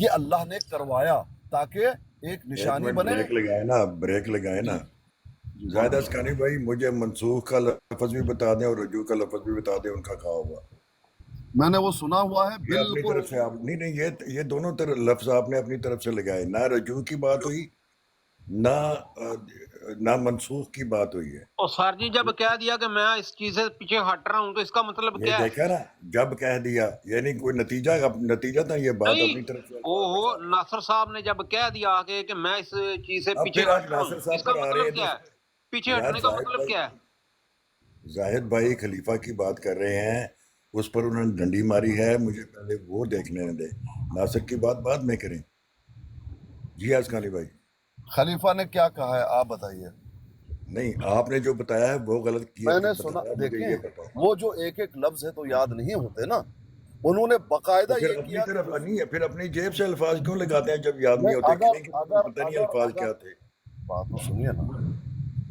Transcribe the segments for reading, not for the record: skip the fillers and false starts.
یہ اللہ نے کروایا تاکہ ایک ایک نشانی منٹ بنے. بریک لگائے نا، بریک لگائے نا. زاہد اسکانی بھائی مجھے منسوخ کا لفظ بھی بتا دیں اور رجوع کا لفظ بھی بتا دیں، ان کا کہا ہوگا. میں نے وہ سنا ہوا ہے یہ اپنی بالکل. طرف سے آپ نہیں یہ دونوں لفظ آپ نے اپنی طرف سے لگائے. نہ رجوع کی بات ہوئی، نہ منسوخ کی بات ہوئی ہے. اور سر جی جب کہہ دیا کہ میں اس چیز سے پیچھے ہٹ رہا ہوں تو اس کا مطلب یہ کیا ہے؟ دیکھا نا، جب کہہ دیا یعنی کوئی نتیجہ تھا، یہ بات نہیں، اپنی طرف سے او الفاظ ہو نکال. ناصر صاحب نے جب کہہ دیا آگے کہ میں اس چیز سے اب پیچھے پھر ہٹ آج رہا ہوں، ناصر اس صاحب کا پر آ رہے مطلب ہیں کیا تو ہے؟ پیچھے یار ہٹنے کا مطلب کیا ہے؟ زاہد بھائی خلیفہ کی بات کر رہے ہیں، اس پر انہوں نے ڈنڈی ماری ہے. مجھے پہلے وہ دیکھنے دیں، ناصر کی بات بعد میں کریں. جی اسکانی بھائی. خلیفہ نے کیا کہا ہے آپ بتائیے. نہیں، آپ نے جو بتایا ہے وہ غلط کیا میں نے سنا، بتایا، مجھے دیکھیں یہ پتا ہے. وہ جو ایک ایک لفظ ہے تو یاد نہیں ہوتے نا. انہوں نے تو باقاعدہ پھر یہ اپنی کیا کہ طرف نہیں ہے، پھر اپنی جیب سے الفاظ کیوں لگاتے ہیں جب یاد نہیں نہیں، ہوتے؟ اگر کہیں کہ اگر پتہ نہیں اگر الفاظ اگر کیا تھے. بات تو سنیے نا.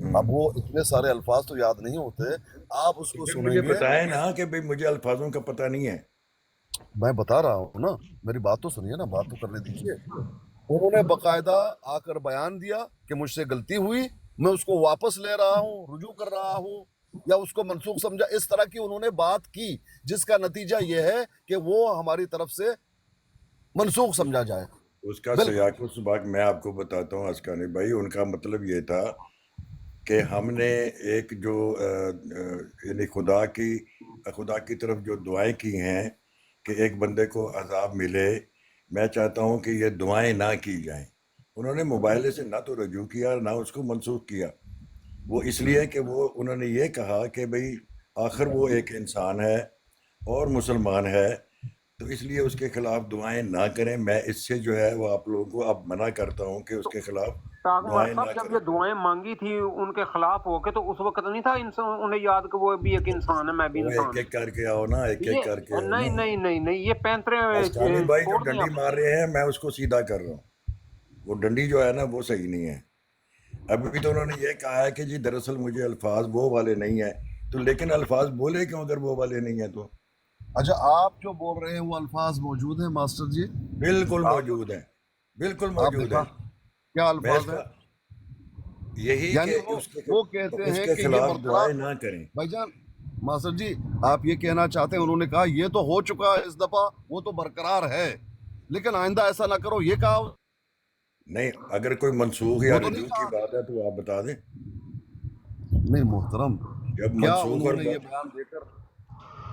اب ہوں. وہ اتنے سارے الفاظ تو یاد نہیں ہوتے. آپ اس تو کو پھر مجھے سنیں گے. بتائیں نا کہ بھئی مجھے الفاظوں کا پتہ نہیں ہے. میں بتا رہا ہوں نا، میری بات تو سنیے نا، بات تو کرنے دیجیے. انہوں نے باقاعدہ آ کر بیان دیا کہ مجھ سے غلطی ہوئی، میں اس کو واپس لے رہا ہوں، رجوع کر رہا ہوں، یا اس کو منسوخ سمجھا. اس طرح کی انہوں نے بات کی جس کا نتیجہ یہ ہے کہ وہ ہماری طرف سے منسوخ سمجھا جائے. اس کا بالکل. سیاق و سباق میں آپ کو بتاتا ہوں اسکانی بھائی. ان کا مطلب یہ تھا کہ ہم نے ایک جو یعنی خدا کی طرف جو دعائیں کی ہیں کہ ایک بندے کو عذاب ملے، میں چاہتا ہوں کہ یہ دعائیں نہ کی جائیں. انہوں نے موبائل سے نہ تو رجوع کیا نہ اس کو منسوخ کیا. وہ اس لیے کہ انہوں نے یہ کہا کہ بھئی آخر وہ ایک انسان ہے اور مسلمان ہے، تو اس لیے اس کے خلاف دعائیں نہ کریں. میں اس سے جو ہے وہ آپ لوگوں کو اب منع کرتا ہوں کہ اس کے خلاف ٹاگمار دعائیں نہ صاحب جب کریں. یہ دعائیں مانگی تھی ان کے خلاف ہو کے، تو اس وقت نہیں تھا انہیں یاد کہ وہ بھی ایک انسان ہے، میں بھی وہ ایک انسان ایک کر کے آؤ نا، ایک ہوں. ایک کر کے یہ آؤ نا. نہیں نہیں نہیں نہیں، یہ پینترے اسکانی بھائی جو چھوڑ دیں ڈنڈی آپ مار نے. رہے ہیں میں اس کو سیدھا کر رہا ہوں. وہ ڈنڈی جو ہے نا وہ صحیح نہیں ہے. ابھی تو انہوں نے یہ کہا ہے کہ جی دراصل مجھے الفاظ وہ والے نہیں ہیں. تو لیکن الفاظ بولے کیوں اگر وہ والے نہیں ہیں تو؟ اچھا، آپ جو بول رہے ہیں وہ الفاظ موجود ہیں ماسٹر جی؟ بالکل آپ موجود ہیں، بالکل آپ موجود دکھا، ہیں. کیا میں اس الفاظ ہیں؟ کا یہی یعنی کہ وہ کہتے اس ہیں کے کہ یہ خلاف مرتبہ. دعائیں نہ کریں. بھائی جان، ماسٹر جی آپ یہ کہنا چاہتے ہیں، انہوں نے کہا یہ تو ہو چکا ہے اس دفعہ، وہ تو برقرار ہے، لیکن آئندہ ایسا نہ کرو، یہ کہا؟ نہیں، اگر کوئی منسوخ یا وہ تو نہیں رجوع کی کہا. بات ہے تو آپ بتا دیں. نہیں محترم، جب کیا منسوخ انہوں اور نے یہ بیان دے کر،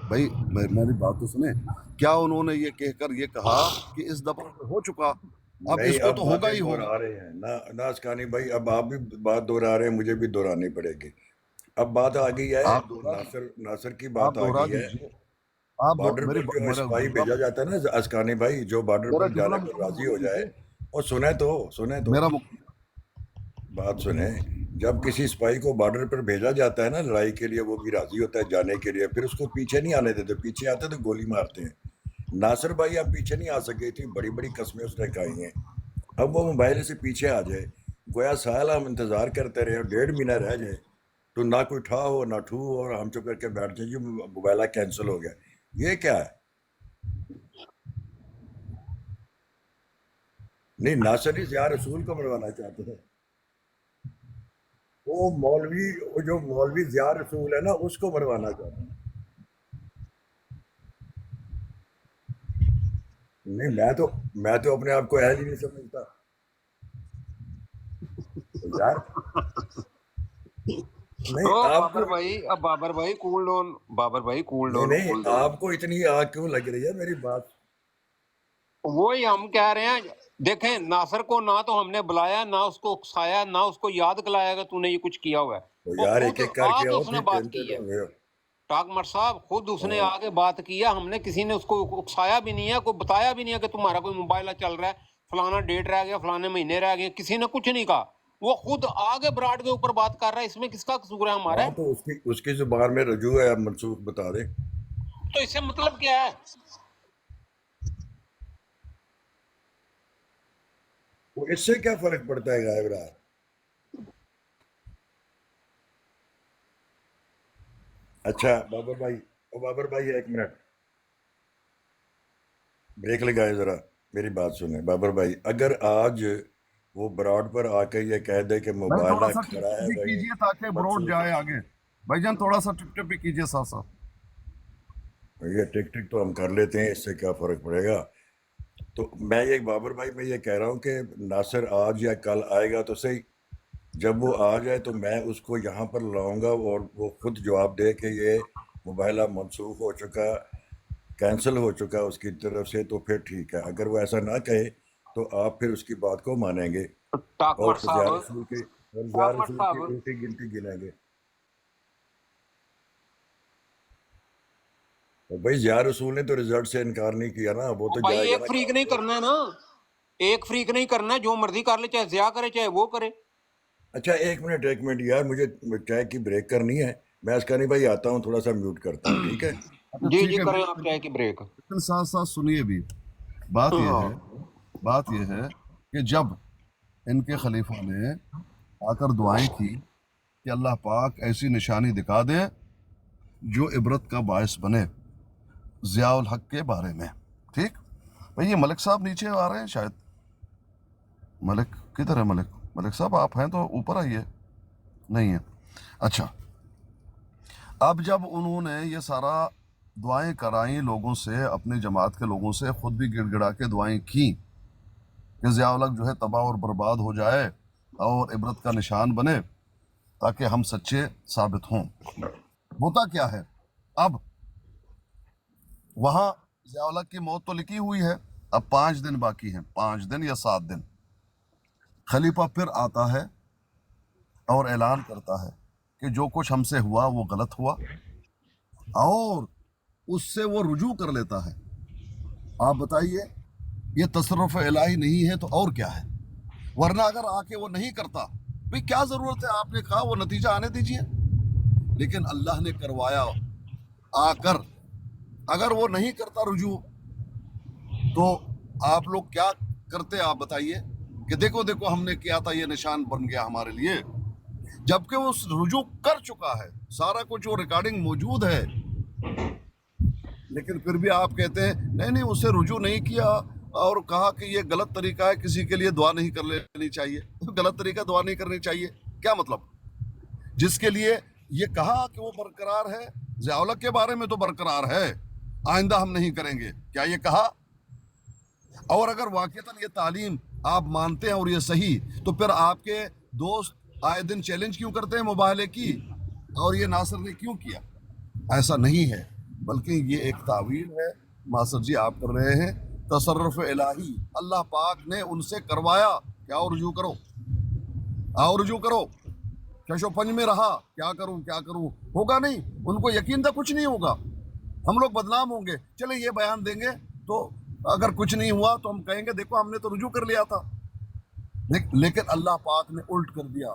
بھائی میری بات تو سنیں، کیا انہوں نے یہ کہہ کر یہ کہا کہ اس دفعہ تو ہو چکا، اب اس نہیں، کو اب تو ہوگا باتیں ہی ہوگا؟ دہرا رہے ہیں نہ اسکانی بھائی. اب آپ بھی بات دہرا رہے ہیں، مجھے بھی دہرانی پڑے گی. اب بات آ گئی ہے، آپ دوہرا ناصر کی آپ بات آ دوہرا گئی ہے. دیجیے. آپ بارڈر میری پر جو میرا سپاہی جملہ بھیجا جاتا ہے نا اسکانی بھائی، جو بارڈر میرا پر جملہ جانے پر مکمل راضی ہونے ہو جائے، دیجیے. اور سنیں تو میرا بات سنیں. جب کسی سپاہی کو بارڈر پر بھیجا جاتا ہے نا لڑائی کے لیے، وہ بھی راضی ہوتا ہے جانے کے لیے، پھر اس کو پیچھے نہیں آنے دیتے. پیچھے آتے تو گولی مارتے ہیں. ناصر بھائی اب پیچھے نہیں آ سکے تھی، بڑی بڑی قسمیں اس نے کھائی ہیں. اب وہ موبائل سے پیچھے آ جائے، گویا سال ہم انتظار کرتے رہے اور 1.5 مہینہ رہ جائے تو نہ کوئی ٹھا ہو نہ ٹھو ہو، اور ہم چپ کر کے بیٹھ جائیں جی موبائلہ کینسل ہو گیا. یہ کیا ہے؟ نہیں، ناصر ضیاء رسول کو مروانا چاہتے ہیں. وہ جو مولوی ضیاء رسول ہے نا اس کو مروانا چاہتے ہیں. نہیں، میں تو اپنے آپ کو اہل ہی نہیں سمجھتا یار. نہیں او آپ بابر کو بھائی، اب بابر بھائی کول ڈون، بابر بھائی کول نہیں ڈون نہیں کول ڈون. آپ کو اتنی آگ کیوں لگ رہی ہے میری بات؟ وہی ہم کہہ رہے ہیں. دیکھیں ناصر کو نہ تو ہم نے بلایا، نہ اس کو اکسایا، نہ اس کو یاد دلایا کہ تو نے یہ کچھ کیا ہوا ہے. تو وہ یار ایک خود ایک کر آ کے کے آؤ، اس نے پھر بات ٹینٹے کی ہے. ہوں گے. ٹاگمر صاحب خود اس نے ہاں. آگے بات کیا، ہم نے کسی نے اس کو اکسایا بھی نہیں ہے، کوئی بتایا بھی نہیں ہے کہ تمہارا کوئی موبائل چل رہا ہے، فلانا ڈیٹ رہ گیا، فلانے مہینے رہ گئے، کسی نے کچھ نہیں کہا. وہ خود آگے براڈ کے اوپر بات کر رہا ہے. اس میں کس کا قصور ہے ہمارا؟ ہاں تو اس کی زبان میں رجوع ہے. اب منسوخ بتا دیں. تو اس سے مطلب کیا ہے؟ وہ اس سے کیا فرق پڑتا ہے غائب رہا؟ اچھا بابر بھائی ایک منٹ بریک لگائے ذرا. میری بات سنیں بابر بھائی، اگر آج وہ براڈ پر آ کے یہ کہہ دے کہ بھائی تھوڑا موبائلہ سا ٹپ کھڑا ٹپ ہے بھی بھائی کیجیے تاکہ بروڈ منسوخ، جائے آگے. بھائی جان تھوڑا سا ٹپ ٹپ بھی کیجیے ساتھ ساتھ. یہ ٹک ٹک تو ہم کر لیتے ہیں، اس سے کیا فرق پڑے گا. تو میں یہ بابر بھائی میں یہ کہہ رہا ہوں کہ ناصر آج یا کل آئے گا تو صحیح، جب وہ آ جائے تو میں اس کو یہاں پر لاؤں گا اور وہ خود جواب دے کہ یہ موبائلہ منسوخ ہو چکا، کینسل ہو چکا اس کی طرف سے، تو پھر ٹھیک ہے. اگر وہ ایسا نہ کہے تو آپ پھر اس کی بات کو مانیں گے اور ڈاکومنٹ صاحب، ضیاء ڈاکومنٹ رسول کی صاحب، الٹی گنتی گنیں گے. اور بھائی ضیاء رسول نے تو رزلٹ سے انکار نہیں کیا نا، وہ تو بھائی جائے گا ایک نا فریق کام نہیں پہ. کرنا ہے نا، ایک فریق نہیں کرنا ہے، جو مرضی کر لے، چاہے ضیاء کرے چاہے وہ کرے. اچھا ایک منٹ یار، مجھے چائے کی بریک کرنی ہے. میں اسکانی بھائی آتا ہوں، تھوڑا سا میوٹ کرتا ہوں، ٹھیک ہے. اچھا جی ٹھیک جی ہے. کریں آپ چاہے کی بریک. لیکن ساتھ ساتھ سنیے بھی. بات یہ ہے بات یہ ہے کہ جب ان کے خلیفہ نے آ کر دعائیں کی کہ اللہ پاک ایسی نشانی دکھا دے جو عبرت کا باعث بنے ضیاء الحق کے بارے میں. ٹھیک بھئی، یہ ملک صاحب نیچے آ رہے ہیں شاید. ملک کدھر ہے؟ ملک صاحب آپ ہیں تو اوپر آئیے. نہیں ہے. اچھا، اب جب انہوں نے یہ سارا دعائیں کرائیں لوگوں سے، اپنی جماعت کے لوگوں سے، خود بھی گڑ گڑا کے دعائیں کی کہ ضیاء الحق جو ہے تباہ اور برباد ہو جائے اور عبرت کا نشان بنے تاکہ ہم سچے ثابت ہوں. ہوتا کیا ہے اب؟ وہاں ضیاء الحق کی موت تو لکھی ہوئی ہے، اب 5 دن باقی ہیں، 5 دن یا 7 دن. خلیفہ پھر آتا ہے اور اعلان کرتا ہے کہ جو کچھ ہم سے ہوا وہ غلط ہوا، اور اس سے وہ رجوع کر لیتا ہے. آپ بتائیے، یہ تصرف الہی نہیں ہے تو اور کیا ہے؟ ورنہ اگر آ کے وہ نہیں کرتا، بھئی کیا ضرورت ہے؟ آپ نے کہا وہ نتیجہ آنے دیجئے. لیکن اللہ نے کروایا آ کر. اگر وہ نہیں کرتا رجوع تو آپ لوگ کیا کرتے؟ آپ بتائیے کہ دیکھو دیکھو ہم نے کیا تھا، یہ نشان بن گیا ہمارے لیے. جبکہ وہ رجوع کر چکا ہے، سارا کچھ وہ ریکارڈنگ موجود ہے. لیکن پھر بھی آپ کہتے ہیں نہیں اسے رجوع نہیں کیا اور کہا کہ یہ غلط طریقہ ہے، کسی کے لیے دعا نہیں کر لینی چاہیے. غلط طریقہ دعا نہیں کرنی چاہیے کیا مطلب؟ جس کے لیے یہ کہا کہ وہ برقرار ہے، ضیاء الحق کے بارے میں تو برقرار ہے، آئندہ ہم نہیں کریں گے، کیا یہ کہا؟ اور اگر واقعتاً یہ تعلیم آپ مانتے ہیں اور یہ صحیح، تو پھر آپ کے دوست آئے دن چیلنج کیوں کرتے ہیں مباہلے کی، اور یہ ناصر نے کیوں کیا؟ ایسا نہیں ہے، بلکہ یہ ایک تعویل ہے ناصر جی آپ کر رہے ہیں. تصرف الہی اللہ پاک نے ان سے کروایا کہ آؤ رجوع کرو، آؤ رجوع کرو. کش و پنج میں رہا، کیا کروں ہوگا نہیں. ان کو یقین تھا کچھ نہیں ہوگا، ہم لوگ بدنام ہوں گے. چلے یہ بیان دیں گے تو اگر کچھ نہیں ہوا تو ہم کہیں گے دیکھو ہم نے تو رجوع کر لیا تھا. لیکن اللہ پاک نے الٹ کر دیا،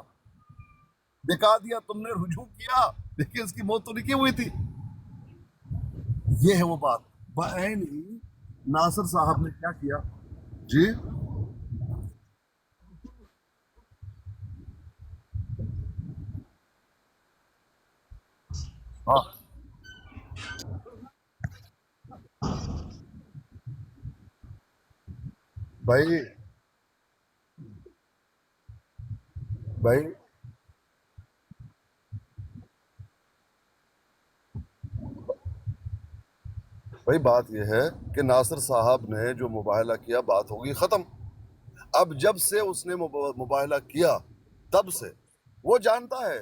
دکھا دیا تم نے رجوع کیا، لیکن اس کی موت تو لکھی ہوئی تھی. یہ ہے وہ بات. بعین ہی ناصر صاحب نے کیا کیا جی؟ ہاں بھائی بھائی بھائی بات یہ ہے کہ ناصر صاحب نے جو مباہلہ کیا، بات ہوگی ختم. اب جب سے اس نے مباہلہ کیا، تب سے وہ جانتا ہے،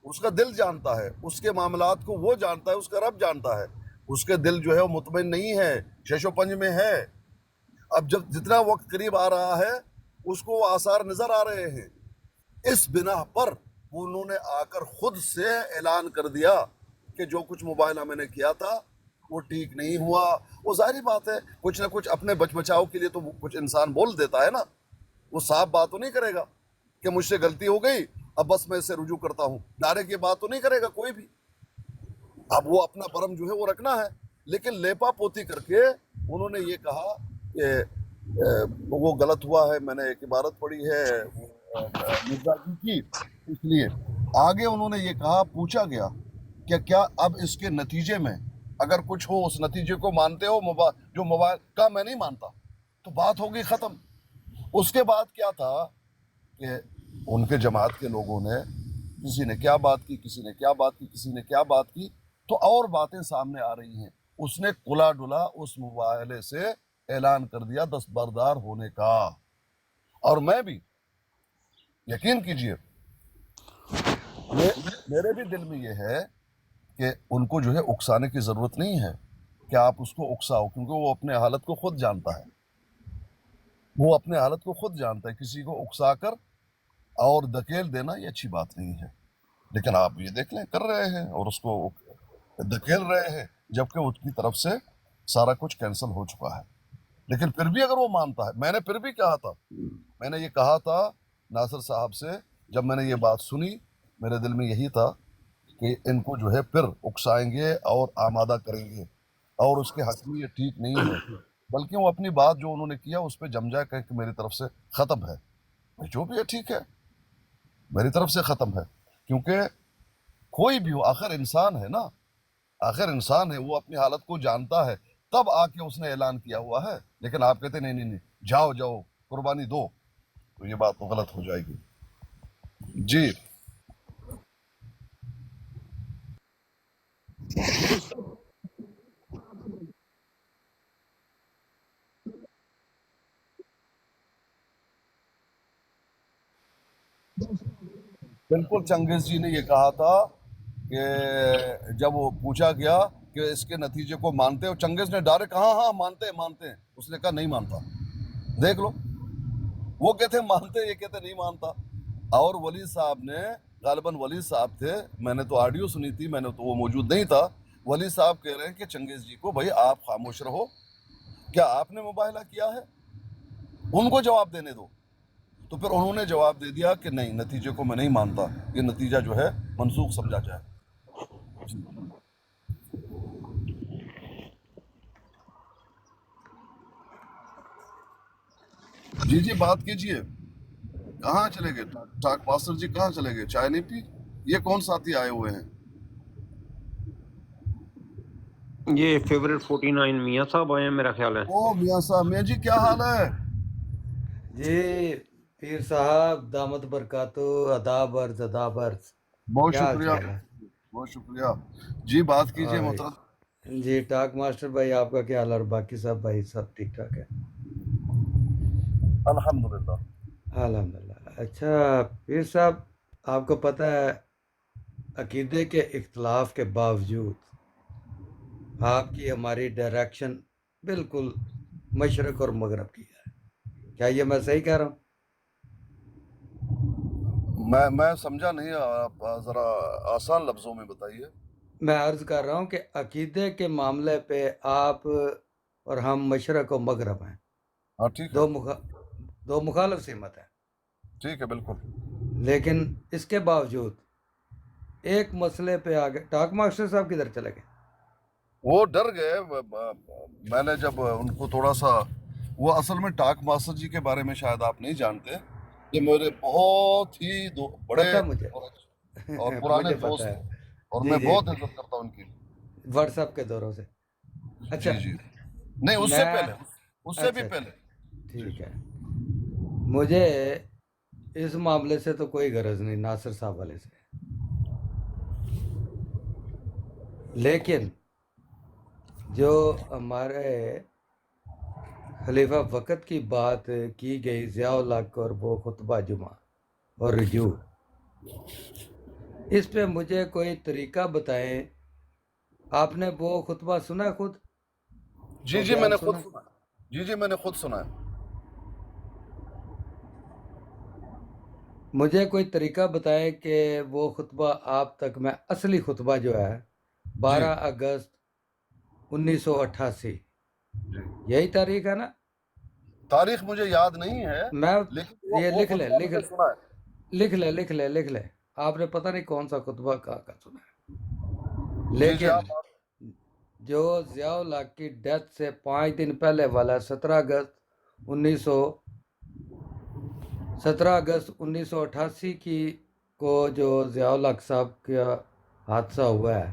اس کا دل جانتا ہے، اس کے معاملات کو وہ جانتا ہے، اس کا رب جانتا ہے. اس کے دل جو ہے وہ مطمئن نہیں ہے، شش و پنج میں ہے. اب جب جتنا وقت قریب آ رہا ہے اس کو وہ آثار نظر آ رہے ہیں. اس بنا پر انہوں نے آ کر خود سے اعلان کر دیا کہ جو کچھ مباہلہ میں نے کیا تھا وہ ٹھیک نہیں ہوا. وہ ظاہری بات ہے، کچھ نہ کچھ اپنے بچ بچاؤ کے لیے تو کچھ انسان بول دیتا ہے نا. وہ صاف بات تو نہیں کرے گا کہ مجھ سے غلطی ہو گئی اب بس میں اسے رجوع کرتا ہوں، ڈائریکٹ یہ بات تو نہیں کرے گا کوئی بھی. اب وہ اپنا برم جو ہے وہ رکھنا ہے. لیکن لیپا پوتی کر کے انہوں نے یہ کہا کہ وہ غلط ہوا ہے. میں نے ایک عبارت پڑھی ہے مرزا جی کی، اس لیے آگے انہوں نے یہ کہا، پوچھا گیا کہ کیا اب اس کے نتیجے میں اگر کچھ ہو اس نتیجے کو مانتے ہو؟ جو موبائل کا میں نہیں مانتا. تو بات ہوگی ختم. اس کے بعد کیا تھا کہ ان کے جماعت کے لوگوں نے کسی نے کیا بات کی، کسی نے کیا بات کی، کسی نے کیا بات کی، تو اور باتیں سامنے آ رہی ہیں. اس نے کلا ڈلا اس مباحلے سے اعلان کر دیا دستبردار ہونے کا. اور میں بھی یقین کیجئے میرے بھی دل میں یہ ہے کہ ان کو جو ہے اکسانے کی ضرورت نہیں ہے کہ آپ اس کو اکساؤ، کیونکہ وہ اپنے حالت کو خود جانتا ہے. وہ اپنے حالت کو خود جانتا ہے. کسی کو اکسا کر اور دھکیل دینا یہ اچھی بات نہیں ہے. لیکن آپ یہ دیکھ لیں کر رہے ہیں اور اس کو دھکیل رہے ہیں، جبکہ اس کی طرف سے سارا کچھ کینسل ہو چکا ہے. لیکن پھر بھی اگر وہ مانتا ہے، میں نے پھر بھی کہا تھا، میں نے یہ کہا تھا ناصر صاحب سے، جب میں نے یہ بات سنی میرے دل میں یہی تھا کہ ان کو جو ہے پھر اکسائیں گے اور آمادہ کریں گے، اور اس کے حق میں یہ ٹھیک نہیں ہے. بلکہ وہ اپنی بات جو انہوں نے کیا اس پہ جم جائے کہ میری طرف سے ختم ہے. جو بھی ہے ٹھیک ہے، میری طرف سے ختم ہے. کیونکہ کوئی بھی ہو آخر انسان ہے نا، آخر انسان ہے، وہ اپنی حالت کو جانتا ہے، تب آ کے اس نے اعلان کیا ہوا ہے. لیکن آپ کہتے نہیں نہیں نہیں جاؤ جاؤ قربانی دو، تو یہ بات تو غلط ہو جائے گی. جی بالکل. چنگیز جی نے یہ کہا تھا کہ جب وہ پوچھا گیا کہ اس کے نتیجے کو مانتے ہو، چنگیز نے ڈائریکٹ ہاں ہاں مانتے ہیں مانتے ہیں. اس نے کہا نہیں مانتا. دیکھ لو، وہ کہتے ہیں مانتے، یہ کہتے نہیں مانتا. اور ولی صاحب نے، غالباً ولی صاحب تھے، میں نے تو آڈیو سنی تھی، میں نے تو وہ موجود نہیں تھا. ولی صاحب کہہ رہے ہیں کہ چنگیز جی کو بھائی آپ خاموش رہو، کیا آپ نے مباہلہ کیا ہے، ان کو جواب دینے دو. تو پھر انہوں نے جواب دے دیا کہ نہیں، نتیجے کو میں نہیں مانتا، یہ نتیجہ جو ہے منسوخ سمجھا جائے. جی جی بات کیجئے. کہاں چلے گئے ٹاک ماسٹر جی؟ کہاں چلے گئے؟ چائے نہیں پی؟ یہ کون ساتھی آئے ہوئے ہیں؟ یہ فیوریٹ 49 میاں صاحب آئے ہیں میرا خیال ہے. او میاں صاحب، میاں جی کیا حال ہے؟ جی پیر صاحب دامت برکاتو، اداب عرض اداب عرض. بہت کیا حال شکریہ، چال ہے؟ بہت شکریہ. جی بات کیجئے اور محترم. جی ٹاک ماسٹر بھائی آپ کا کیا حال ہے، اور باقی سب بھائی سب ٹھیک ٹھاک ہے؟ الحمدللہ. الحمدللہ. اچھا پیر صاحب، آپ کو پتہ ہے عقیدے کے اختلاف کے باوجود آپ کی ہماری ڈائریکشن بالکل مشرق اور مغرب کی ہے. کیا یہ میں صحیح کہہ رہا ہوں؟ میں سمجھا نہیں، آپ ذرا آسان لفظوں میں بتائیے. میں عرض کر رہا ہوں کہ عقیدے کے معاملے پہ آپ اور ہم مشرق و مغرب ہیں، ہاں ٹھیک ہے، دو مخالف سمت ہیں. ٹھیک ہے بالکل. لیکن اس کے باوجود ایک مسئلے پہ آگے ٹاک ماسٹر صاحب کدھر چلے گئے؟ وہ ڈر گئے. میں نے جب ان کو تھوڑا سا، وہ اصل میں ٹاک ماسٹر جی کے بارے میں شاید آپ نہیں جانتے، یہ میرے بہت ہی بڑے پتہ مجھے اور پرانے مجھے پتہ دوست ہیں، ہے. اور جی میں جی بہت عزت کرتا ہوں ان کی. واٹس ایپ کے دوروں سے. اچھا جی جی نہیں، اس سے میں پہلے، اس سے بھی اچھا پہلے. جی ٹھیک ہے. مجھے اس معاملے سے تو کوئی غرض نہیں ناصر صاحب والے سے، لیکن جو ہمارے خلیفہ وقت کی بات کی گئی ضیاء الحق اور وہ خطبہ جمعہ اور رجوع، اس پہ مجھے کوئی طریقہ بتائیں. آپ نے وہ خطبہ سنا خود؟ جی وہ جی میں بیان نے خود سنا؟ سنا. جی جی میں نے خود سنا ہے. مجھے کوئی طریقہ بتائیں کہ وہ خطبہ آپ تک میں، اصلی خطبہ جو ہے جی 12 اگست 1988، جی یہی تاریخ ہے نا؟ تاریخ مجھے یاد نہیں ہے، میں لیکن یہ وہ لکھ لیں خطبہ مجھے سنا ہے. لکھ لیں. آپ نے پتہ نہیں کون سا خطبہ کہاں کا سنا ہے. جی جی لیکن آپ جو ضیاء الحق کی ڈیتھ سے 5 دن پہلے والا 17 اگست 1988 کی کو جو ضیاء الحق صاحب کا حادثہ ہوا ہے،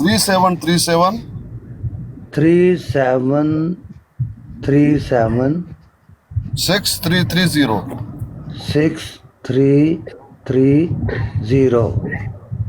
3737 3737 6330 6330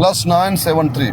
+973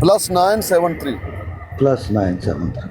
+973 +973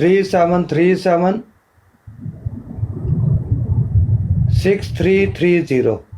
3737 6330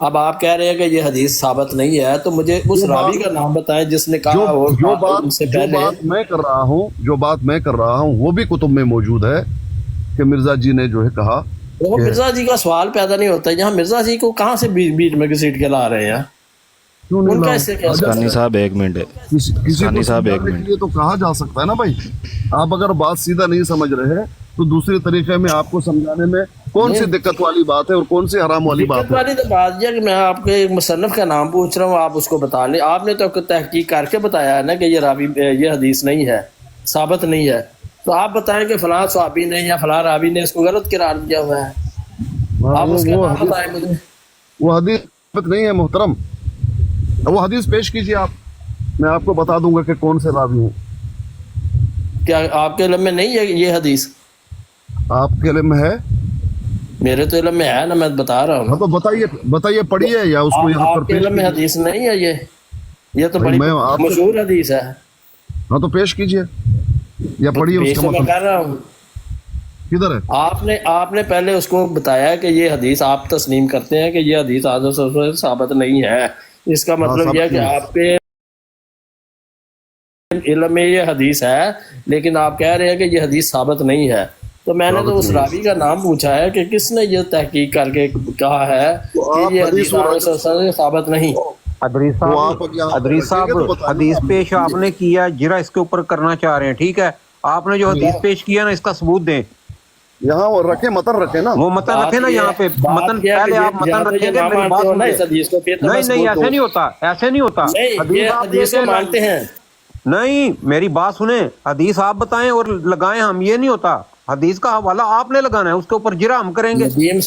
اب آپ کہہ رہے ہیں کہ یہ حدیث ثابت نہیں ہے، تو مجھے اس راوی کا نام بتائیں جس نے کہا ہو ان سے پہلے۔ جو بات میں کر رہا ہوں وہ بھی کتب میں موجود ہے کہ مرزا جی نے جو ہے کہا، وہ مرزا جی کا سوال پیدا نہیں ہوتا، یہاں مرزا جی کو کہاں سے بیچ میں گھسیٹ کے لا رہے ہیں؟ کیوں نہیں ان کا لاؤں؟ اس سے کیا اسکانی صاحب ایک منٹ، کسی کو اسکانی صاحب ایک سمجھانے کے منٹ، لیے تو کہا جا سکتا ہے نا بھائی۔ آپ اگر بات سیدھا نہیں سمجھ رہے تو دوسرے طریقے میں آپ کو سمجھانے میں کون سی دقت والی بات ہے اور کون سی حرام والی بات دقت ہے؟ والی تو بات یہ ہے کہ میں آپ کے ایک مصنف کا نام پوچھ رہا ہوں، آپ اس کو بتا لیں۔ آپ نے تو تحقیق کر کے بتایا ہے نا کہ یہ حدیث نہیں ہے، ثابت نہیں ہے، تو آپ بتائیں کہ فلاں صحابی نے یا فلاں راوی نے اس کو غلط قرار دیا ہوا ہے، آپ اس کا نام بتائیں مجھے۔ وہ حدیث ثابت نہیں ہے محترم، وہ حدیث پیش کیجیے آپ، میں آپ کو بتا دوں گا کہ کون سے راوی ہیں۔ کیا آپ کے علم میں نہیں ہے یہ حدیث؟ آپ کے علم میں ہے؟ میرے تو علم میں ہے نا، میں بتا رہا ہوں ہاں تو بتائیے پڑھیے یا اس کو یہاں پر آپ کے پیش علم میں کیجیے۔ حدیث نہیں ہے یہ تو بھائی بڑی میں آپ سے- مشہور حدیث ہے، ہاں تو پیش کیجیے یا پڑھیے اس پیش کا تو میں مطلب کر رہا ہوں۔ کدھر ہے؟ آپ نے پہلے اس کو بتایا کہ یہ حدیث آپ تسلیم کرتے ہیں کہ یہ حدیث حضرت صلی اللہ علیہ وسلم سے ثابت نہیں ہے، اس کا مطلب یہ ہے کہ آپ کے علم میں یہ حدیث ہے لیکن آپ کہہ رہے ہیں کہ یہ حدیث ثابت نہیں ہے۔ تو میں نے تو اس راوی کا نام پوچھا ہے کہ کس نے یہ تحقیق کر کے کہا ہے کہ یہ حدیث حضرت صلی اللہ علیہ وسلم سے ثابت نہیں۔ ادریس صاحب حدیث پیش آپ نے کیا، جرا اس کے اوپر کرنا چاہ رہے ہیں، ٹھیک ہے؟ آپ نے جو حدیث پیش کیا نا اس کا ثبوت دیں، یہاں وہ رکھے متن رکھے نا، وہ متن رکھے نا یہاں پہ، متن پہلے آپ متن رکھیں گے، میری بات سنیں۔ نہیں ایسے نہیں ہوتا، ایسے نہیں ہوتا، یہ حدیث کو مانتے ہیں۔ نہیں میری بات سنیں، حدیث آپ بتائیں اور لگائیں ہم، یہ نہیں ہوتا، حدیث کا حوالہ آپ نے لگانا ہے، اس کے اوپر جرا ہم کریں گے۔ ندیم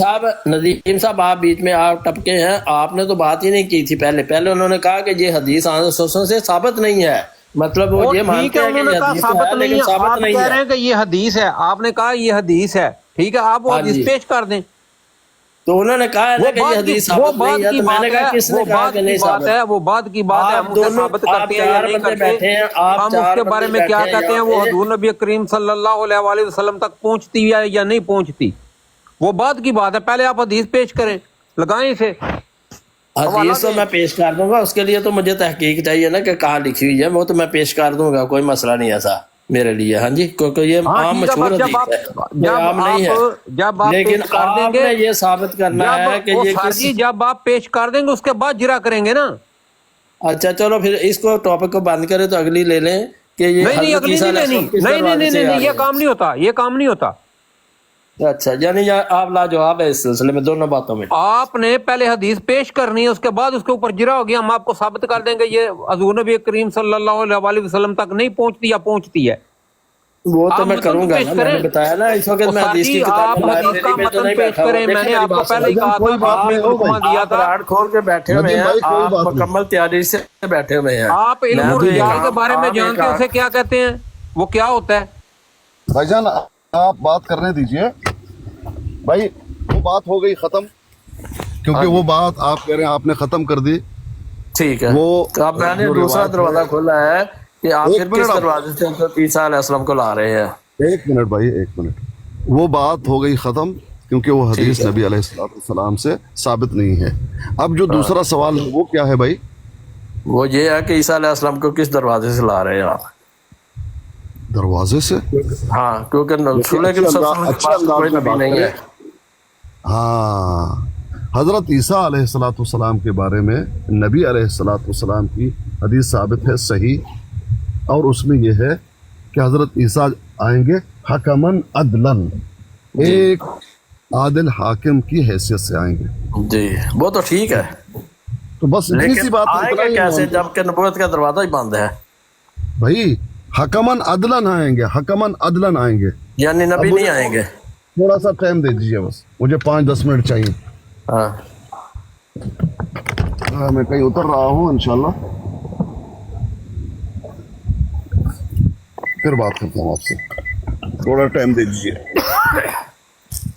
صاحب آپ بیچ میں آپ ٹپکے ہیں، آپ نے تو بات ہی نہیں کی تھی پہلے انہوں نے کہا کہ یہ حدیث حضرت صلی اللہ علیہ وسلم سے ثابت نہیں ہے، مطلب وہ یہ مانتے ہیں کہ یہ حدیث ہے لیکن ثابت آپ نہیں کہہ رہے ہے۔ ہیں کہ یہ حدیث ہے، آپ نے کہا یہ حدیث ہے، ٹھیک ہے، آپ وہ حدیث پیش کر دیں۔ تو انہوں نے کہا ہے کہ یہ حدیث ثابت نہیں ہے، تو میں نے کہا کس نے کہا کہ نہیں ثابت ہے؟ وہ بات کی بات ہے، ہم اسے ثابت کرتے ہیں یا نہیں کرتے، ہم اس کے بارے میں کیا کہتے ہیں، وہ حضور نبی کریم صلی اللہ علیہ وآلہ وسلم تک پہنچتی ہے یا نہیں پہنچتی، وہ بات کی بات ہے۔ پہلے آپ حدیث پیش کریں، لگائیں اسے۔ حدیث تو میں پیش کر دوں گا، اس کے لیے تو مجھے تحقیق چاہیے نا کہ کہاں لکھی ہوئی ہے، وہ تو میں پیش کر دوں گا، کوئی مسئلہ نہیں ایسا میرے لیے۔ ہاں جی، کیونکہ یہ عام مشہور حدیث ہے، کوئی عام نہیں ہے، لیکن آپ نے یہ ثابت کرنا ہے کہ یہ کس۔ جب آپ پیش کر دیں گے اس کے بعد جرا کریں گے نا۔ اچھا چلو پھر اس کو ٹاپک کو بند کریں تو اگلی لے لیں کہ یہ نہیں اگلی نہیں لینی، نہیں یہ کام نہیں ہوتا، یہ کام نہیں ہوتا۔ اچھا یعنی آپ لاجواب ہے اس سلسلے میں دونوں باتوں میں۔ آپ نے پہلے حدیث پیش کرنی ہے، اس کے بعد اس کے اوپر جرا ہو گیا، ہم آپ کو ثابت کر دیں گے یہ حضور نبی کریم صلی اللہ علیہ وآلہ وسلم تک نہیں پہنچتی یا پہنچتی ہے۔ وہ تو میں کروں گا نا، میں نے بتایا نا اس وقت میں حدیث کی کتاب حدیث کا متن پیش کریں، میں نے آپ کو پہلے ہی کہا تھا، آپ نے حکم دیا تھا، راڈ کھول کے بیٹھے ہوئے ہیں، آپ مکمل تیاری سے بیٹھے ہوئے ہیں۔ آپ علم الرجال کے بارے میں جانتے ہیں اسے کیا کہتے ہیں، وہ کیا ہوتا ہے؟ بھائی جان آپ بات کرنے دیجئے بھائی، وہ بات ہو گئی ختم، کیونکہ وہ بات آپ کہہ رہے ہیں آپ نے ختم کر دی۔ ٹھیک ہے، تو اب میں نے دوسرا دروازہ کھولا ہے کہ آپ پھر کس دروازے سے عیسیٰ علیہ السلام کو لا رہے ہیں۔ ایک منٹ بھائی، ایک منٹ، وہ بات ہو گئی ختم کیونکہ وہ حدیث نبی علیہ السلام سے ثابت نہیں ہے۔ اب جو دوسرا سوال ہے وہ کیا ہے بھائی؟ وہ یہ ہے کہ عیسیٰ علیہ السلام کو کس دروازے سے لا رہے ہیں آپ؟ دروازے سے؟ ہاں، کیونکہ رسول کے پاس کوئی نبی نہیں ہے۔ ہاں، حضرت عیسیٰ علیہ السلام کے بارے میں نبی علیہ السلام کی حدیث ثابت ہے صحیح، اور اس میں یہ ہے کہ حضرت عیسیٰ آئیں گے حکمن عدلن، ایک عادل حاکم کی حیثیت سے آئیں گے۔ جی وہ تو ٹھیک ہے، تو بس اتنی سی بات آئیں گے کیسے جبکہ نبوت کا دروازہ ہی بند ہے؟ بھائی حکمن عدلن آئیں گے، حکمن عدلن آئیں گے، یعنی نبی نہیں آئیں گے؟ تھوڑا سا ٹائم دے دیجیے، بس مجھے 5-10 منٹ چاہیے، ہاں میں کہیں اتر رہا ہوں انشاءاللہ، پھر بات کرتا ہوں آپ سے، تھوڑا ٹائم دے دیجیے۔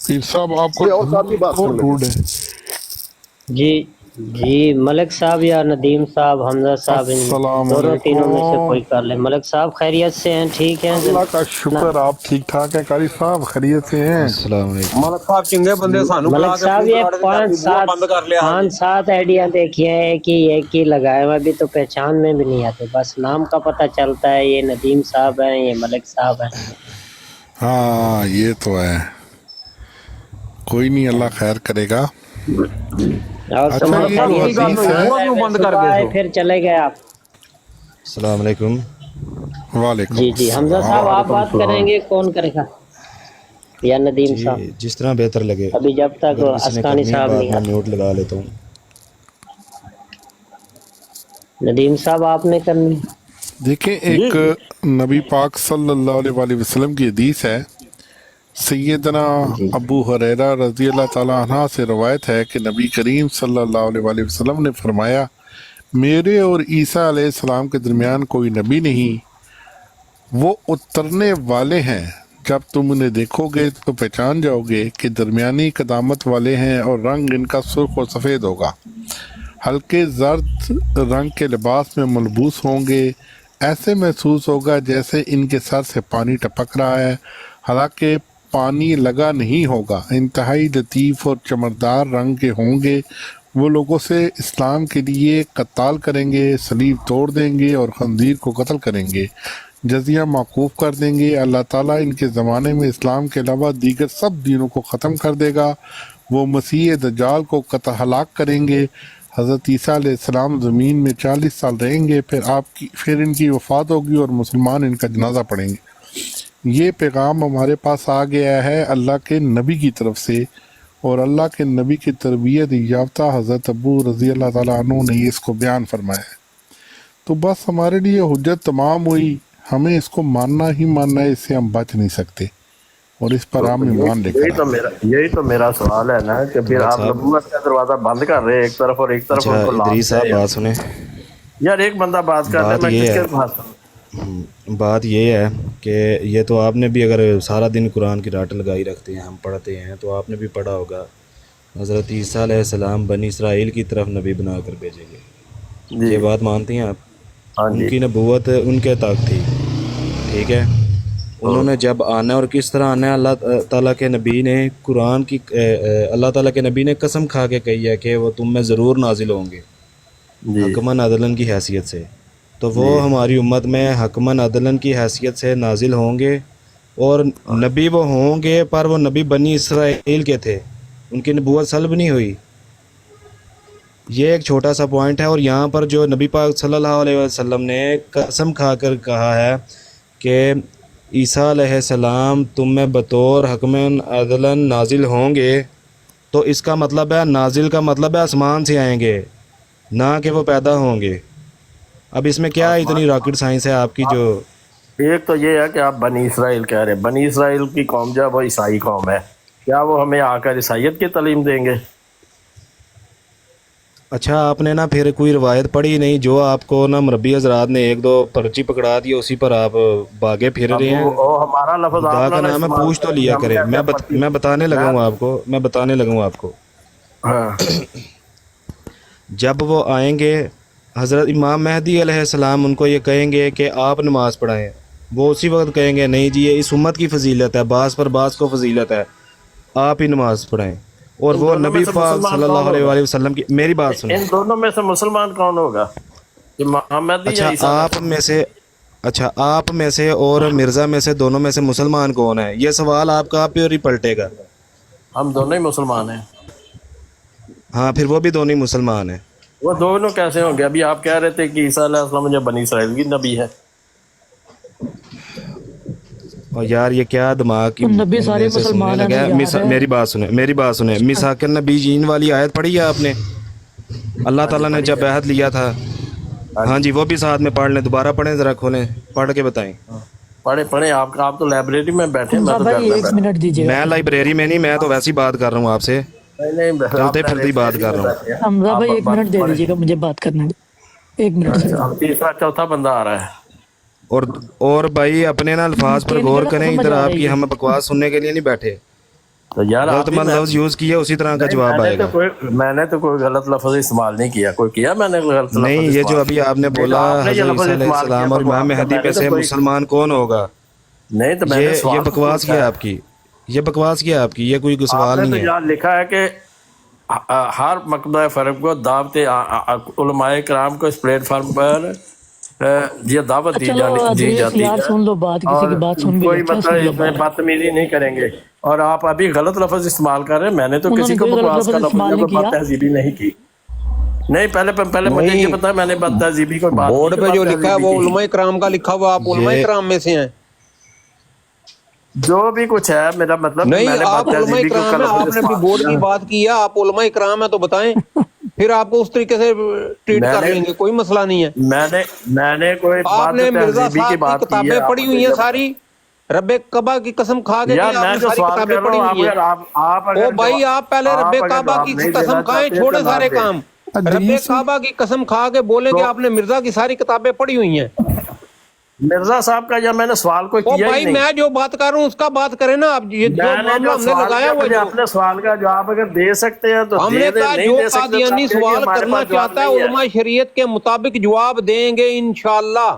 پیر صاحب آپ کو اور ساتھ ہی بات کر لیں۔ جی جی ملک صاحب یا ندیم صاحب، حمزہ صاحب، ان السلام دونوں تینوں میں سے علیکم۔ کوئی کر لے۔ ملک صاحب خیریت سے ہیں؟ ٹھیک ہیں؟ اللہ کا شکر، آپ ٹھیک ٹھاک ہیں قاری صاحب؟ خیریت سے ہیں؟ السلام علیکم۔ ملک صاحب چنگے بندے سانو بلا ملک کے صاحب فون یہ کر کے اپنی بوا بند کر لیا پانچ سات آئیڈیا دیکھیے ہیں، ایک ہی لگائے ہوئے، ابھی تو پہچان میں بھی نہیں آتے، بس نام کا پتہ چلتا ہے یہ ندیم صاحب ہیں، یہ ملک صاحب ہیں۔ ہاں یہ تو ہے، کوئی نہیں، اللہ خیر کرے گا۔ اور اچھا سنائیں یہ جو خیریت سے؟ حدیث ہے، بوا کیوں بند کر صبح کے آئے سو؟ پھر چلے گئے آپ؟ السلام علیکم۔ وعلیکم جی جی حمزہ صاحب آپ السلام۔ بات کریں گے، کون کرے گا یا ندیم جی صاحب؟ جس طرح بہتر لگے، ابھی جب تک اگر کسی نے اسکانی کرنی ہے صاحب بات نہیں میں آتے۔ میوٹ لگا لیتا ہوں۔ ندیم صاحب آپ نے کرنی؟ دیکھیں، ایک نبی پاک صلی اللہ علیہ وآلہ وسلم کی حدیث ہے، سیدنا جی ابو ہریرہ رضی اللہ تعالیٰ عنہ سے روایت ہے کہ نبی کریم صلی اللہ علیہ وآلہ وسلم نے فرمایا، میرے اور عیسیٰ علیہ السلام کے درمیان کوئی نبی نہیں، وہ اترنے والے ہیں، جب تم انہیں دیکھو گے تو پہچان جاؤ گے کہ درمیانی قدامت والے ہیں، اور رنگ ان کا سرخ اور سفید ہوگا، ہلکے زرد رنگ کے لباس میں ملبوس ہوں گے، ایسے محسوس ہوگا جیسے ان کے سر سے پانی ٹپک رہا ہے، حالانکہ پانی لگا نہیں ہوگا، انتہائی لطیف اور چمکدار رنگ کے ہوں گے، وہ لوگوں سے اسلام کے لیے قتال کریں گے، صلیب توڑ دیں گے اور خنزیر کو قتل کریں گے، جزیہ موقوف کر دیں گے، اللہ تعالیٰ ان کے زمانے میں اسلام کے علاوہ دیگر سب دینوں کو ختم کر دے گا، وہ مسیح دجال کو قتل ہلاک کریں گے، حضرت عیسیٰ علیہ السلام زمین میں 40 سال رہیں گے، پھر ان کی وفات ہوگی اور مسلمان ان کا جنازہ پڑھیں گے۔ یہ پیغام ہمارے پاس آ گیا ہے اللہ کے نبی کی طرف سے، اور اللہ کے نبی کی تربیت یافتہ حضرت ابو رضی اللہ تعالیٰ عنہ نے اس کو بیان فرمایا ہے، تو بس ہمارے لیے حجت تمام ہوئی، ہمیں اس کو ماننا ہی ماننا ہے، اس سے ہم بچ نہیں سکتے، اور اس پر ہم ایمان لے کر آئے۔ یہی تو میرا سوال ہے نا کہ پھر بات آپ صاحب، نبوت کا دروازہ بند کر رہے ہیں ایک طرف، اور ایک طرف اچھا ان کو ادریس لانتے صاحب ہیں۔ بات سنیں۔ یار ایک بندہ بات کر دے، بات میں یہ کس ہے، کے پاس ہوں؟ بات یہ ہے کہ یہ تو آپ نے بھی اگر سارا دن قرآن کی راٹ لگائی رکھتے ہیں، ہم پڑھتے ہیں، تو آپ نے بھی پڑھا ہوگا حضرت عیسیٰ علیہ السلام بنی اسرائیل کی طرف نبی بنا کر بھیجے گئے، جی یہ بات مانتی ہیں آپ؟ ہاں ان جی۔ کی نبوت ان کے تک تھی، ٹھیک ہے، انہوں نے جب آنا ہے اور کس طرح آنا ہے، اللہ تعالیٰ کے نبی نے قرآن کی اللہ تعالیٰ کے نبی نے قسم کھا کے کہی ہے کہ وہ تم میں ضرور نازل ہوں گے جی حکمن عدلن کی حیثیت سے، تو وہ جی ہماری امت میں حکمن عدلن کی حیثیت سے نازل ہوں گے، اور نبی وہ ہوں گے، پر وہ نبی بنی اسرائیل کے تھے، ان کی نبوت سلب نہیں ہوئی۔ یہ ایک چھوٹا سا پوائنٹ ہے، اور یہاں پر جو نبی پاک صلی اللہ علیہ وسلم نے قسم کھا کر کہا ہے کہ عیسیٰ علیہ السلام تم میں بطور حکمن عدلن نازل ہوں گے، تو اس کا مطلب ہے، نازل کا مطلب ہے آسمان سے آئیں گے، نہ کہ وہ پیدا ہوں گے۔ اب اس میں کیا اتنی راکٹ سائنس ہے آپ کی جو… ایک تو یہ ہے کہ آپ بنی اسرائیل کہہ رہے ہیں، بنی اسرائیل کی قوم جو ہے وہ عیسائی قوم ہے، کیا وہ ہمیں آ کر عیسائیت کی تعلیم دیں گے؟ اچھا آپ نے نا پھر کوئی روایت پڑھی نہیں، جو آپ کو نا مربی حضرات نے ایک دو پرچی پکڑا دی، اسی پر آپ باغے پھر اب رہے ہیں؟ وہ ہمارا لفظ خدا آپ کا نے نام ہے، استعمال پوچھ تو کیا کہ لیا ہم کریں، کہتے ہیں پرچی۔ میں بتانے لگا ہوں آپ کو، میں بتانے لگا ہوں آپ کو، ہاں جب وہ آئیں گے حضرت امام مہدی علیہ السلام ان کو یہ کہیں گے کہ آپ نماز پڑھائیں، وہ اسی وقت کہیں گے نہیں جی یہ اس امت کی فضیلت ہے، بعض پر بعض کو فضیلت ہے، آپ ہی نماز پڑھائیں، اور ان وہ دونوں میں نبی سے پاک مسلمان صلی اللہ کون علیہ ہوگا؟ وآلہ وسلم کی… میری بات سنیں۔ ان دونوں میں سے مسلمان کون ہوگا؟ محمد یا اچھا عیسیٰ علیہ آپ السلام؟ میں سے آپ میں سے اور مرزا میں سے دونوں میں سے مسلمان کون ہے؟ یہ سوال آپ کا آپ ہی پلٹے گا۔ ہم دونوں ہی مسلمان ہیں۔ ہاں پھر وہ بھی دونوں ہی مسلمان ہیں۔ وہ دونوں کیسے ہوں گے؟ ابھی آپ کہہ رہے تھے کہ عیسیٰ علیہ السلام جو بنی اسرائیل کی نبی ہے۔ اور یار یہ کیا دماغ کی نبی سارے میں سے سننے مسلمان ہیں لگا ہے؟ یار ہے۔ میری بات سنیں، میثاق النبیین والی آیت پڑھی ہے آپ نے؟ اللہ ہاں جی تعالیٰ نے پڑھی جب ہے۔ عہد لیا تھا، ہاں جی وہ بھی ساتھ میں پڑھ لیں، دوبارہ پڑھیں، ذرا کھولیں، پڑھ کے بتائیں۔ پڑھے آپ تو لائبریری میں بیٹھے، میں حمزہ تو گھر بھائی میں ایک بیٹھا۔ منٹ دیجیے گا۔ میں لائبریری میں نہیں، میں تو ویسی بات کر رہا ہوں آپ سے، نہیں چلتے آپ پھرتی بات لائبریری کر میں رہا ہوں۔ بیٹھے ہیں۔ حمزہ آپ بھائی ایک منٹ دے پڑھیں۔ دیجیے گا مجھے بات کرنے دیں، ایک منٹ سے۔ اچھا اب تیسرا چوتھا بندہ آ رہا ہے۔ اور بھائی اپنے نا الفاظ پر غور مکینیکل کریں، سمجھ ادھر آ آپ رہی کی ہے۔ ہم بکواس سننے کے لیے نہیں بیٹھے۔ تو یار غلط لفظ یوز کیا اسی طرح کا جواب آئے گا. میں نے تو کوئی غلط لفظ استعمال نہیں کیا. کوئی کیا میں نے غلط لفظ نہیں, یہ جو ابھی آپ نے بولا حضرت عیسیٰ علیہ السلام اور امام مہدی میں سے مسلمان کون ہوگا, نہیں تو میں نے یہ بکواس کیا آپ کی, یہ بکواس کیا آپ کی, یہ کوئی سوال نہیں ہے. یہاں لکھا ہے کہ ہر مقبہ فرق کو دعوت علماء کرام کو اس پلیٹ فارم پر یہ دعوت دی جاتی ہے, سن لو بات, کسی کی بات سن بھی کوئی مطلب اس میں بدتمیزی نہیں کریں گے. اور آپ ابھی غلط لفظ استعمال کر رہے ہیں. میں نے تو کسی کو بکواس کا لفظ بات تہذیبی نہیں کی. نہیں پہلے مجھے یہ پتا ہے میں نے بد تہذیبی کو بات بورڈ پہ جو لکھا ہے وہ علماء کرام کا لکھا ہوا, آپ علماء کرام میں سے ہیں. جو بھی کچھ ہے میرا مطلب نہیں, آپ علماء کرام ہیں, آپ نے بھی بورڈ کی بات کی ہے, آپ علماء کرام ہیں تو بتائیں, پھر آپ کو اس طریقے سے ٹریٹ کر لیں گے, کوئی مسئلہ نہیں ہے. میں نے کوئی آپ نے مرزا صاحب کی کتابیں پڑھی ہوئی ہیں ساری, رب کعبہ کی قسم کھا کے ساری کتابیں پڑھی ہوئی ہیں. او بھائی آپ پہلے رب کعبہ کی قسم کھائیں, چھوڑے سارے کام, رب کعبہ کی قسم کھا کے بولیں کہ آپ نے مرزا کی ساری کتابیں پڑھی ہوئی ہیں. مرزا صاحب کا یا میں نے سوال کوئی کیا ہی بھائی نہیں. میں جو بات کر رہا ہوں اس کا بات کریں نا آپ, یہ جو معاملہ ہم نے لگایا ہوا ہے, اپنے سوال کا جواب اگر دے سکتے ہیں تو ہم نے کہا جو قادیانی سوال کرنا چاہتا ہے علماء شریعت کے مطابق جواب دیں گے انشاءاللہ.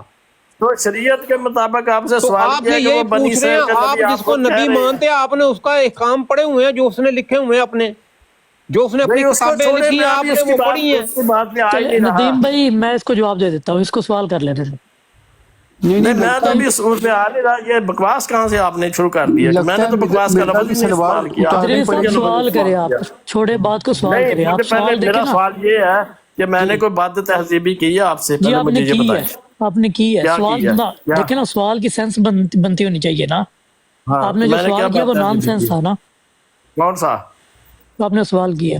تو شریعت کے مطابق آپ سے سوال آپ سے یہی پوچھ رہے ہیں, آپ جس کو نبی مانتے ہیں آپ نے اس کا احکام پڑھے ہوئے ہیں, جو اس نے لکھے ہوئے ہیں اپنے, جو اس نے اپنی کتابیں لکھی ہیں آپ نے وہ پڑھی ہیں. ندیم بھائی میں اس کو جواب دے دیتا ہوں, اس کو سوال کر لیتے تھے. میں تو ابھی اس میں آ نہیں رہا, یہ بکواس کہاں سے آپ نے شروع کر دیا. میں نے تو بکواس کا لفظ استعمال کیا. سوال کرے آپ, چھوڑے بات کو سوال کرے آپ. سوال میرا سوال یہ ہے کہ میں نے کوئی بد تہذیبی کی ہے آپ سے, جی آپ نے کی ہے, آپ نے کی ہے. سوال دیکھیں نا, سوال کی سینس بنتی ہونی چاہیے نا. آپ نے جو سوال کیا وہ نان سینس تھا نا. کون سا آپ نے سوال کیا,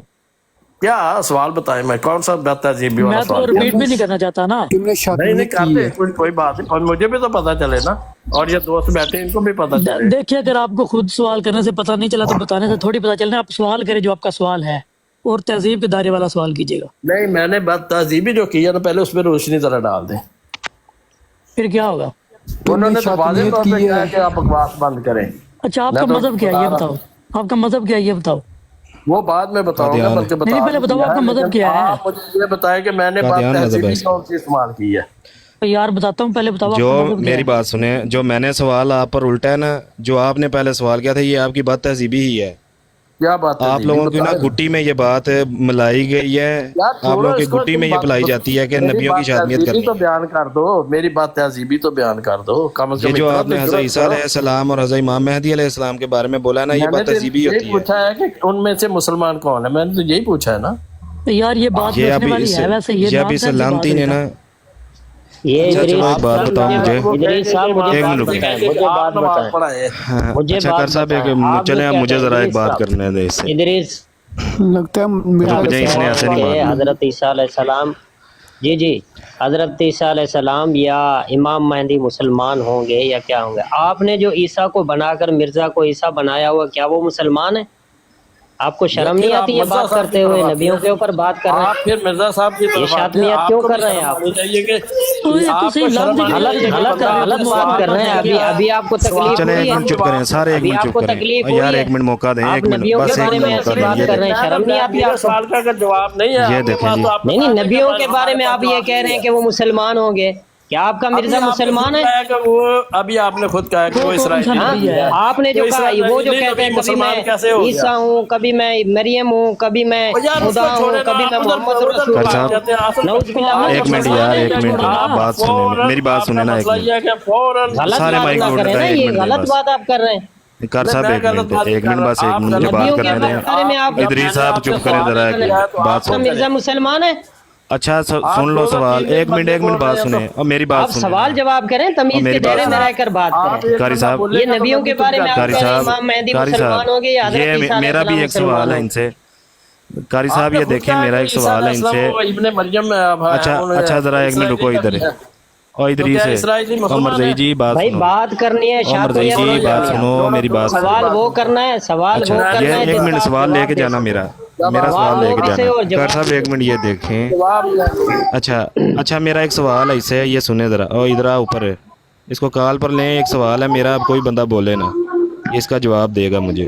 کیا سوال بتائیں, میں کون سا بد تہذیبی والا سوال. میں تو ریپیٹ بھی نہیں کرنا چاہتا نا. نہیں کرتے, کوئی بات نہیں, اور مجھے بھی تو پتا چلے نا, اور یہ دوست بیٹھے ان کو بھی پتا چلے. دیکھیے اگر آپ کو خود سوال کرنے سے پتہ نہیں چلا تو بتانے سے تھوڑی پتہ چلنا. آپ سوال کریں جو آپ کا سوال ہے, اور تہذیب کے دائرے والا سوال کیجیے گا. نہیں میں نے بد تہذیبی جو کی ہے نا, پہلے اس پہ روشنی ذرا ڈال دیں. پھر کیا ہوگا؟ انہوں نے تو واضح طور پہ کہا کہ آپ بکواس بند کریں. اچھا آپ کا مذہب کیا ہے یہ بتاؤ, آپ کا مذہب کیا ہے یہ بتاؤ. وہ بعد میں بتاؤں گا, بلکہ نہیں پہلے بتاؤ آپ کا مذہب کیا ہے. آپ مجھے یہ بتائیں کہ میں نے بد تہذیبی کون سی استعمال کی ہے. یار بتاتا ہوں, پہلے بتاؤ. جو میری بات سنیں, جو میں نے سوال آپ پر الٹا ہے نا, جو آپ نے پہلے سوال کیا تھا یہ آپ کی بد تہذیبی ہی ہے. کیا بات ہے آپ لوگوں کی نا گٹی میں یہ بات ملائی گئی ہے, آپ لوگوں کی گٹی میں یہ پلائی جاتی ہے کہ نبیوں کی شادمیت کرنی. تو بیان کر دو, میری بات تہذیبی تو بیان کر دو. یہ جو آپ نے حضرت عیسیٰ علیہ السلام اور حضرت امام مہدی علیہ السلام کے بارے میں بولا ہے نا, یہ بات تہذیبی ہوتی ہے. پوچھا ہے کہ ان میں سے مسلمان کون ہے, میں نے تو یہی پوچھا ہے نا. یار یہ بات پوچھنے والی ہے ویسے, یہ ابھی سلامتی نے نا. یہ بات بتاؤ مجھے, ادریس صاحب ایک منٹ رکیں, مجھے بات بتائیں. اچھا کر صاحب چلیں آپ مجھے ذرا ایک بات کرنے دیں. اس سے ادریس لگتا ہے حضرت عیسیٰ علیہ السلام, جی حضرت عیسیٰ علیہ السلام یا امام مہدی مسلمان ہوں گے یا کیا ہوں گے. آپ نے جو عیسیٰ کو بنا کر مرزا کو عیسیٰ بنایا ہوا, کیا وہ مسلمان ہے؟ آپ کو شرم نہیں آتی یہ بات کرتے ہوئے, نبیوں کے اوپر بات کر رہے ہیں. پھر مرزا صاحب کی یہ شاطمیت کیوں کر رہے ہیں آپ؟ غلط بات کر رہے ہیں. ابھی آپ کو تکلیف چلیں ایک منٹ چپ کریں سارے, ایک منٹ چپ کریں یار, ایک منٹ موقع دیں, ایک منٹ بس ایک منٹ موقع دیں. شرم نہیں آتی آپ کو؟ سوال کا اگر جواب نہیں ہے یہ دیکھیں جی, نہیں نبیوں کے بارے میں آپ یہ کہہ رہے ہیں کہ وہ مسلمان ہوں گے, کیا آپ کا مرزا مسلمان ہے؟ ابھی آپ نے خود کہا کہ وہ اسرائیلی ہے. آپ نے جو کہا, وہ جو کہتے ہیں کبھی میں عیسیٰ ہوں, کبھی میں مریم ہوں, کبھی میں خدا ہوں, کبھی میں محمد رسول اللہ. ایک منٹ یار, ایک منٹ بات سنیں, میری بات سنیں نا ایک منٹ. سارے مائک کو اٹھتا ہے, ایک منٹ غلط بات آپ کر رہے ہیں. کر صاحب ایک منٹ بس, ایک منٹ مجھے بات کرنے دیں. ادریس صاحب چپ کریں ذرا, بات سنیں. مرزا مسلمان ہے. اچھا سن لو سوال, ایک منٹ بات سنیں, اور میری بات سنیں. سوال جواب کریں, تمیز کے دائرے میں رہ کر بات کریں. قاری صاحب, یہ نبیوں کے بارے میں آپ کہہ رہے ہیں امام مہدی مسلمان ہوں گے یا حضرت عیسیٰ علیہ میرا بھی ایک سوال ہے ان سے. قاری صاحب یہ دیکھیں, میرا ایک سوال ہے ان سے. اچھا ذرا ایک منٹ رکو ادھر, اور ادریس ہے عمر زئی جی بات بھائی, بات کرنی ہے. عمر زئی جی بات سنو, میری بات سنو. سوال وہ کرنا ہے, سوال وہ کرنا ہے. ایک منٹ سوال لے کے جانا, میرا سوال لے کے جانا. کر صاحب ایک منٹ یہ دیکھیں. اچھا میرا ایک سوال ہے اس سے, یہ سنیں ذرا, اور ادھر اوپر ہے, اس کو کال پر لیں. ایک سوال ہے میرا, اب کوئی بندہ بولے نا, اس کا جواب دے گا مجھے.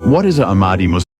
What is a Ahmadi Muslim?